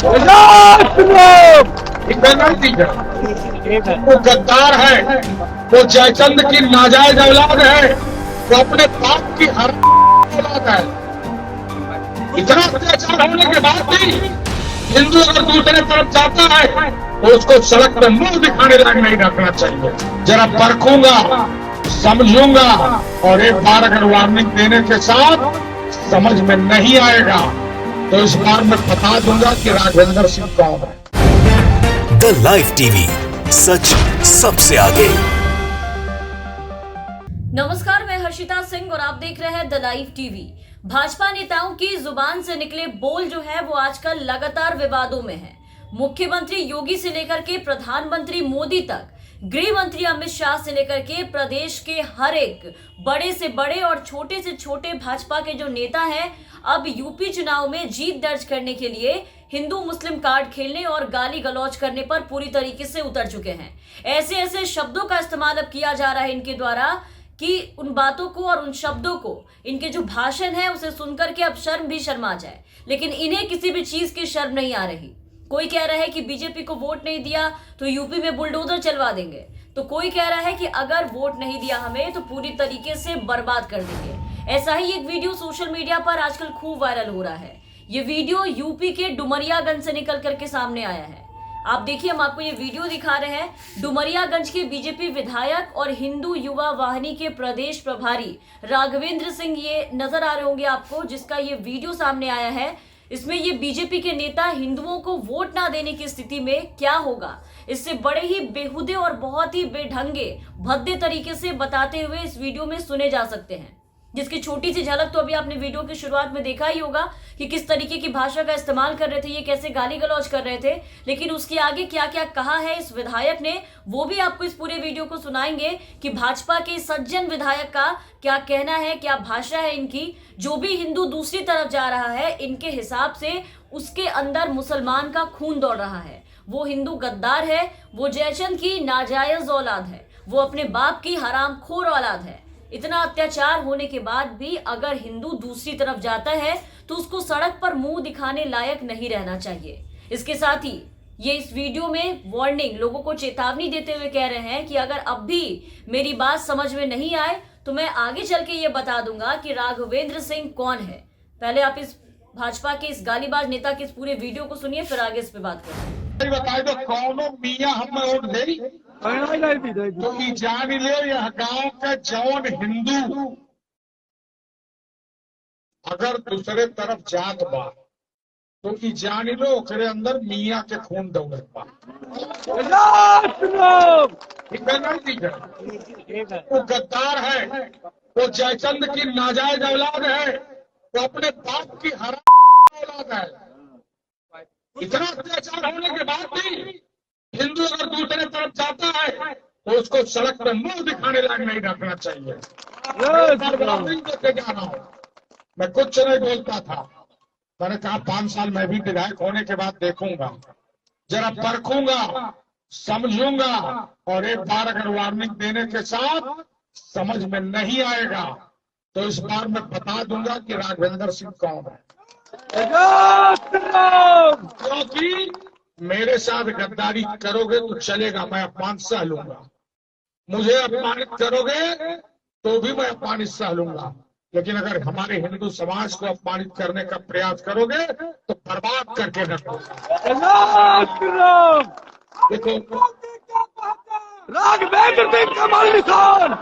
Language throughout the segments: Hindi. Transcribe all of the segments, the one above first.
वो गद्दार है, वो जयचंद की नाजायज औलाद है, वो अपने बाप की हर औलाद है। इतना अत्याचार होने के बाद भी हिंदू अगर दूसरे तरफ जाता है तो उसको सड़क पर मुंह दिखाने लायक नहीं रखना चाहिए। जरा परखूंगा, समझूंगा और एक बार अगर वार्निंग देने के साथ समझ में नहीं आएगा तो इस बार मैं बता दूंगा कि राघवेंद्र सिंह कौन है। द लाइव टीवी, सच सबसे आगे। नमस्कार, मैं हर्षिता सिंह और आप देख रहे हैं द लाइव टीवी। भाजपा नेताओं की जुबान से निकले बोल जो है वो आजकल लगातार विवादों में है। मुख्यमंत्री योगी से लेकर के प्रधानमंत्री मोदी तक, गृह मंत्री अमित शाह से लेकर के प्रदेश के हर एक बड़े से बड़े और छोटे से छोटे भाजपा के जो नेता हैं, अब यूपी चुनाव में जीत दर्ज करने के लिए हिंदू मुस्लिम कार्ड खेलने और गाली गलौज करने पर पूरी तरीके से उतर चुके हैं। ऐसे ऐसे शब्दों का इस्तेमाल अब किया जा रहा है इनके द्वारा कि उन बातों को और उन शब्दों को, इनके जो भाषण है उसे सुनकर के अब शर्म भी शर्मा जाए, लेकिन इन्हें किसी भी चीज की शर्म नहीं आ रही। कोई कह रहा है कि बीजेपी को वोट नहीं दिया तो यूपी में बुलडोजर चलवा देंगे, तो कोई कह रहा है कि अगर वोट नहीं दिया हमें तो पूरी तरीके से बर्बाद कर देंगे। ऐसा ही एक वीडियो सोशल मीडिया पर आजकल खूब वायरल हो रहा है। ये वीडियो यूपी के डुमरियागंज से निकल करके सामने आया है। आप देखिए, हम आपको ये वीडियो दिखा रहे हैं। डुमरियागंज के बीजेपी विधायक और हिंदू युवा वाहिनी के प्रदेश प्रभारी राघवेंद्र सिंह ये नजर आ रहे होंगे आपको, जिसका ये वीडियो सामने आया है। इसमें ये बीजेपी के नेता हिंदुओं को वोट ना देने की स्थिति में क्या होगा, इससे बड़े ही बेहुदे और बहुत ही बेढंगे भद्दे तरीके से बताते हुए इस वीडियो में सुने जा सकते हैं, जिसकी छोटी सी झलक तो अभी आपने वीडियो की शुरुआत में देखा ही होगा कि किस तरीके की भाषा का इस्तेमाल कर रहे थे, ये कैसे गाली गलौज कर रहे थे। लेकिन उसके आगे क्या क्या कहा है इस विधायक ने, वो भी आपको इस पूरे वीडियो को सुनाएंगे कि भाजपा के सज्जन विधायक का क्या कहना है, क्या भाषा है इनकी। जो भी हिंदू दूसरी तरफ जा रहा है, इनके हिसाब से उसके अंदर मुसलमान का खून दौड़ रहा है। वो हिंदू गद्दार है, वो जयचंद की नाजायज औलाद है, वो अपने बाप की हरामखोर औलाद है। इतना अत्याचार होने के बाद भी अगर हिंदू दूसरी तरफ जाता है तो उसको सड़क पर मुंह दिखाने लायक नहीं रहना चाहिए। इसके साथ ही ये इस वीडियो में वार्निंग, लोगों को चेतावनी देते हुए कह रहे हैं कि अगर अब भी मेरी बात समझ में नहीं आए तो मैं आगे चल के ये बता दूंगा कि राघवेंद्र सिंह कौन है। पहले आप इस भाजपा के इस गालीबाज नेता के इस पूरे वीडियो को सुनिए, फिर आगे इस पे बात करें। बताए तो कौनो मियाँ हमें वोट दे तो ई जान ले, यह गांव के जौन हिंदू अगर दूसरे तरफ जात बा तो ई जान लो ओकरे अंदर मियाँ के खून दौड़त बा। वो गद्दार है, वो जयचंद की नाजायज औलाद है, वो अपने बाप की हराम औलाद है। इतना अत्याचार होने के बाद भी हिंदू अगर दूसरे तरफ जाता है तो उसको सड़क पर मुंह दिखाने लायक नहीं रखना चाहिए। मैं कुछ नहीं बोलता था, मैंने कहा 5 साल मैं भी विधायक होने के बाद देखूंगा, जरा परखूंगा, समझूंगा और एक बार अगर वार्निंग देने के साथ समझ में नहीं आएगा तो इस बार मैं बता दूंगा कि राघवेंद्र सिंह कौन है। क्योंकि मेरे साथ गद्दारी करोगे तो चलेगा, मैं अपमान सह लूंगा। मुझे अपमानित करोगे तो भी मैं अपमानित सह लूंगा, लेकिन अगर हमारे हिंदू समाज को अपमानित करने का प्रयास करोगे तो बर्बाद करके रखोगे। देखो राघवेंद्र सिंह कमल निशान,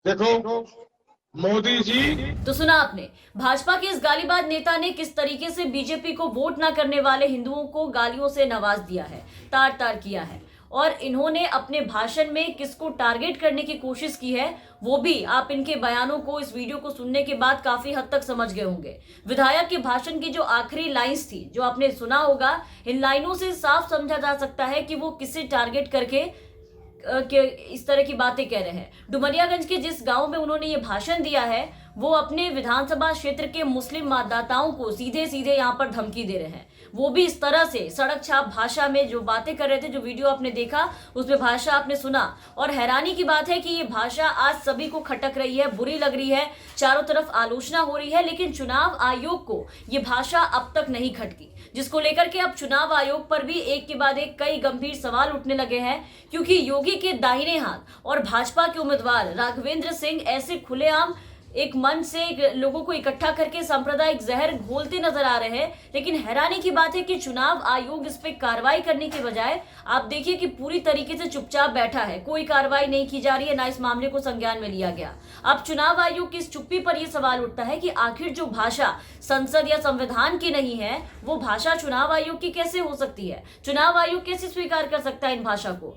देखो मोदी जी। तो सुना आपने, भाजपा के इस गालीबाज नेता ने किस तरीके से बीजेपी को वोट ना करने वाले हिंदुओं को गालियों से नवाज दिया है, तार तार किया है। और इन्होंने अपने भाषण में किसको टारगेट करने की कोशिश की है वो भी आप इनके बयानों को, इस वीडियो को सुनने के बाद काफी हद तक समझ गए होंगे। विधायक के भाषण की जो आखिरी लाइंस थी, जो आपने सुना होगा, इन लाइनों से साफ समझा जा सकता है कि वो किसे टारगेट करके इस तरह की बातें कह रहे हैं। डुमरियागंज के जिस गांव में उन्होंने ये भाषण दिया है, वो अपने विधानसभा क्षेत्र के मुस्लिम मतदाताओं को सीधे सीधे यहाँ पर धमकी दे रहे हैं। वो भी इस तरह से सड़क छाप भाषा में जो बातें कर रहे थे। जो वीडियो आपने देखा उसमें भाषा आपने सुना, और हैरानी की बात है कि ये भाषा आज सभी को खटक रही है, बुरी लग रही है, चारों तरफ आलोचना हो रही है, लेकिन चुनाव आयोग को ये भाषा अब तक नहीं खटकी, जिसको लेकर के अब चुनाव आयोग पर भी एक के बाद एक कई गंभीर सवाल उठने लगे हैं, क्योंकि योगी के दाहिने हाथ और भाजपा के उम्मीदवार राघवेंद्र सिंह ऐसे खुलेआम एक मंच से लोगों को इकट्ठा करके सांप्रदायिक जहर घोलते नजर आ रहे हैं। लेकिन हैरानी की बात है कि चुनाव आयोग इस पे कार्रवाई करने के बजाय आप देखिए कि पूरी तरीके से चुपचाप बैठा है, कोई कार्रवाई नहीं की जा रही है, ना इस मामले को संज्ञान में लिया गया। अब चुनाव आयोग की इस चुप्पी पर यह सवाल उठता है कि आखिर जो भाषा संसद या संविधान की नहीं है, वो भाषा चुनाव आयोग की कैसे हो सकती है? चुनाव आयोग कैसे स्वीकार कर सकता है इन भाषा को?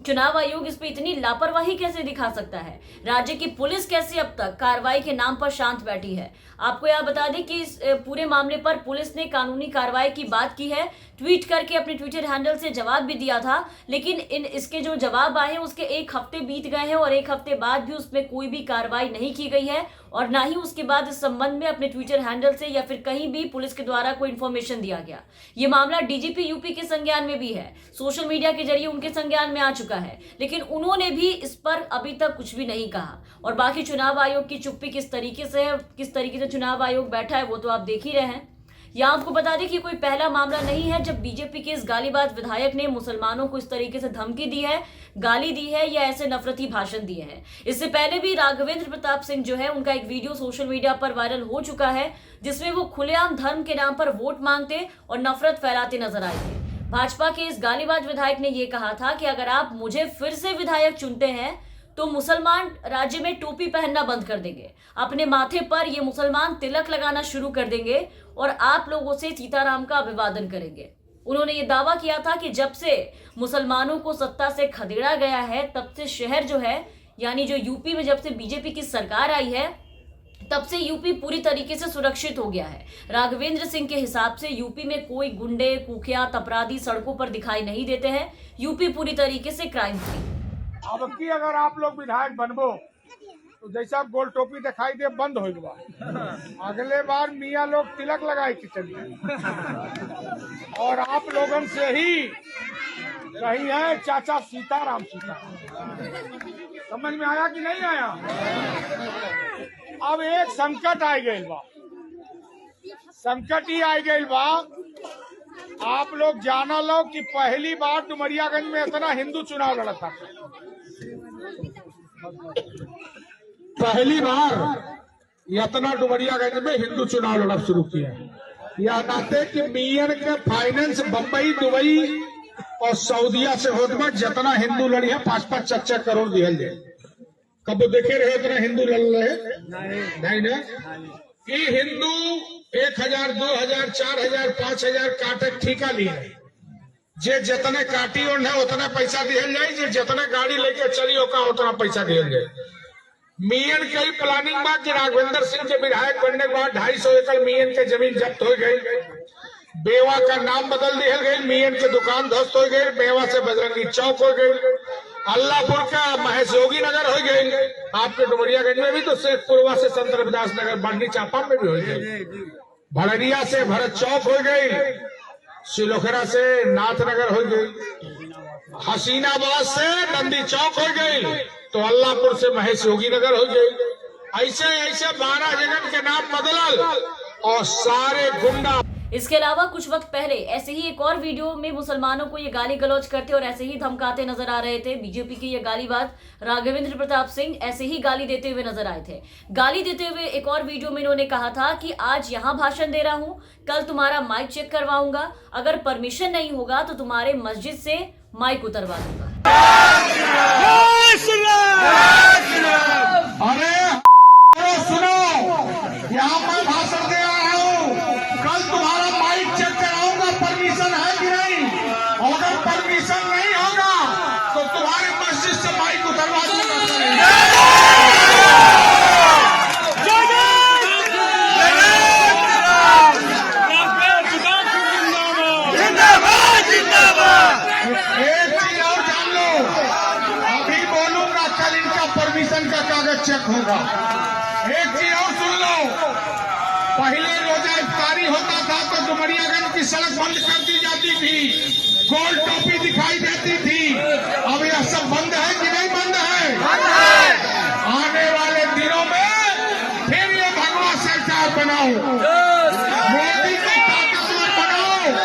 चुनाव आयोग इस पे इतनी लापरवाही कैसे दिखा सकता है? राज्य की पुलिस कैसे अब तक कार्रवाई के नाम पर शांत बैठी है? आपको यह बता दें कि इस पूरे मामले पर पुलिस ने कानूनी कार्रवाई की बात की है, ट्वीट करके अपने ट्विटर हैंडल से जवाब भी दिया था। लेकिन इसके जो जवाब आए हैं उसके एक हफ्ते बीत गए हैं और एक हफ्ते बाद भी उसमें कोई भी कार्रवाई नहीं की गई है और ना ही उसके बाद इस संबंध में अपने ट्विटर हैंडल से या फिर कहीं भी पुलिस के द्वारा कोई इन्फॉर्मेशन दिया गया। ये मामला डीजीपी यूपी के संज्ञान में भी है, सोशल मीडिया के जरिए उनके संज्ञान में आ चुका है, लेकिन उन्होंने भी इस पर अभी तक कुछ भी नहीं कहा। और बाकी चुनाव आयोग की चुप्पी किस तरीके से है, किस तरीके से चुनाव आयोग बैठा है, वो तो आप देख ही रहे हैं। यहाँ आपको बता दें कि कोई पहला मामला नहीं है जब बीजेपी के इस गालीबाज विधायक ने मुसलमानों को इस तरीके से धमकी दी है, गाली दी है या ऐसे नफरती भाषण दिए हैं। इससे पहले भी राघवेंद्र प्रताप सिंह जो है, उनका एक वीडियो सोशल मीडिया पर वायरल हो चुका है जिसमें वो खुलेआम धर्म के नाम पर वोट मांगते और नफरत फैलाते नजर आए थे। भाजपा के इस गालीबाज विधायक ने यह कहा था कि अगर आप मुझे फिर से विधायक चुनते हैं तो मुसलमान राज्य में टोपी पहनना बंद कर देंगे, अपने माथे पर ये मुसलमान तिलक लगाना शुरू कर देंगे और आप लोगों से सीताराम का अभिवादन करेंगे। उन्होंने ये दावा किया था कि जब से मुसलमानों को सत्ता से खदेड़ा गया है तब से शहर जो है, यानी जो यूपी में जब से बीजेपी की सरकार आई है तब से यूपी पूरी तरीके से सुरक्षित हो गया है। राघवेंद्र सिंह के हिसाब से यूपी में कोई गुंडे, कुख्यात अपराधी सड़कों पर दिखाई नहीं देते हैं। यूपी पूरी तरीके से क्राइम फ्री। अब की अगर आप लोग विधायक बनबो तो जैसा गोल टोपी दिखाई दे बंद हो गया, अगले बार मियाँ लोग तिलक लगाए किचन में और आप लोगों से ही कही है चाचा सीताराम सीताराम। समझ में आया कि नहीं आया? अब एक संकट आ गई बा, संकट ही आ गई बा। आप लोग जाना लो कि पहली बार डुमरियागंज में इतना हिंदू चुनाव लड़ा था, पहली बार इतना डुमरियागंज में हिंदू चुनाव लड़ना शुरू किया। यह नाते कि मियन के फाइनेंस बम्बई, दुबई और सऊदिया से होता जितना हिंदू लड़ी है 5-5, 6-6 करोड़ दिहल जाए। कब देखे रहे इतना हिंदू लड़ रहे नहीं ना? कि हिंदू 1000, 2000, 4000, 5000 काटे ठीका लिया, जे जितने काटी और उतना पैसा दिहल जाये, जे जितने गाड़ी लेके चली उतना पैसा दिहल जाये। मियन के ही प्लानिंग बात कि राघवेंद्र सिंह के विधायक बनने के बाद 250 एकड़ मियन के जमीन जब्त हो गई, बेवा का नाम बदल दिया गई, मियन के दुकान ध्वस्त हो गई, बेवा से बजरंगी चौक हो गई, अल्लाहपुर का महेश योगी नगर हो गई, आपके डुमरियागंज में भी तो शेखपुरवा से संत रविदास नगर, बांडी चांपा में भी हो गई, भड़रिया से भरत चौक हो गई, सिलोखरा से नाथनगर हो गई, हसीनाबाद से नंदी चौक हो गई, तो अल्लाहपुर से महेश योगी नगर हो गई। ऐसे ऐसे 12 जगह के नाम बदलल और सारे गुंडा। इसके अलावा कुछ वक्त पहले ऐसे ही एक और वीडियो में मुसलमानों को ये गाली गलौज करते और ऐसे ही धमकाते नजर आ रहे थे। बीजेपी के ये गालीबाज राघवेंद्र प्रताप सिंह ऐसे ही गाली देते हुए नजर आए थे। गाली देते हुए एक और वीडियो में इन्होंने कहा था कि आज यहाँ भाषण दे रहा हूँ, कल तुम्हारा माइक चेक करवाऊंगा, अगर परमिशन नहीं होगा तो तुम्हारे मस्जिद से माइक उतरवा दूंगा। अरे सुनो, यहाँ मैं भाषण दे रहा हूँ, कल तुम्हारा माइक चेक कराऊंगा, परमिशन है कि नहीं? और अगर परमिशन नहीं होगा तो तुम्हारे मस्जिद से माइक उतरवा दूंगा। एक चीज और जान लो, अभी बोलूंगा कल इनका परमिशन का कागज चेक होगा। एक चीज और सुन लो, पहले रोजा इफ्तारी होता था तो डुमरियागंज की सड़क बंद कर दी जाती थी, गोल टोपी दिखाई देती थी। अब यह सब बंद है कि नहीं बंद है? आने वाले दिनों में फिर ये भगवा सरकार बनाओ, मोदी को ताकतवर बनाओ,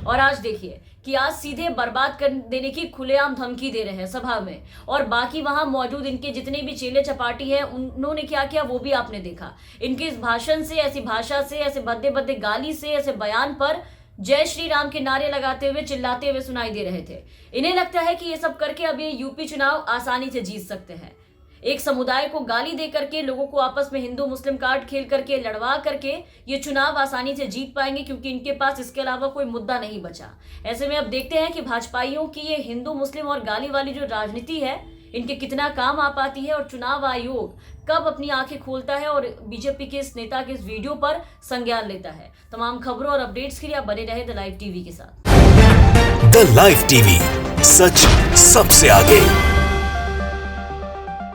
और आज देखिए कि आज सीधे बर्बाद कर देने की खुलेआम धमकी दे रहे हैं सभा में, और बाकी वहां मौजूद इनके जितने भी चेले चपाटी हैं उन्होंने क्या किया वो भी आपने देखा। इनके इस भाषण से, ऐसी भाषा से, ऐसे भद्दे भद्दे गाली से, ऐसे बयान पर जय श्री राम के नारे लगाते हुए, चिल्लाते हुए सुनाई दे रहे थे। इन्हें लगता है कि ये सब करके अब ये यूपी चुनाव आसानी से जीत सकते हैं। एक समुदाय को गाली दे करके, लोगों को आपस में हिंदू मुस्लिम कार्ड खेल करके, लड़वा करके ये चुनाव आसानी से जीत पाएंगे, क्योंकि इनके पास इसके अलावा कोई मुद्दा नहीं बचा। ऐसे में अब देखते हैं कि भाजपाइयों की ये हिंदू मुस्लिम और गाली वाली जो राजनीति है इनके कितना काम आ पाती है, और चुनाव आयोग कब अपनी आंखें खोलता है और बीजेपी के इस नेता के इस वीडियो पर संज्ञान लेता है। तमाम खबरों और अपडेट्स के लिए आप बने रहे द लाइव टीवी के साथ। द लाइव टीवी, सच सबसे आगे।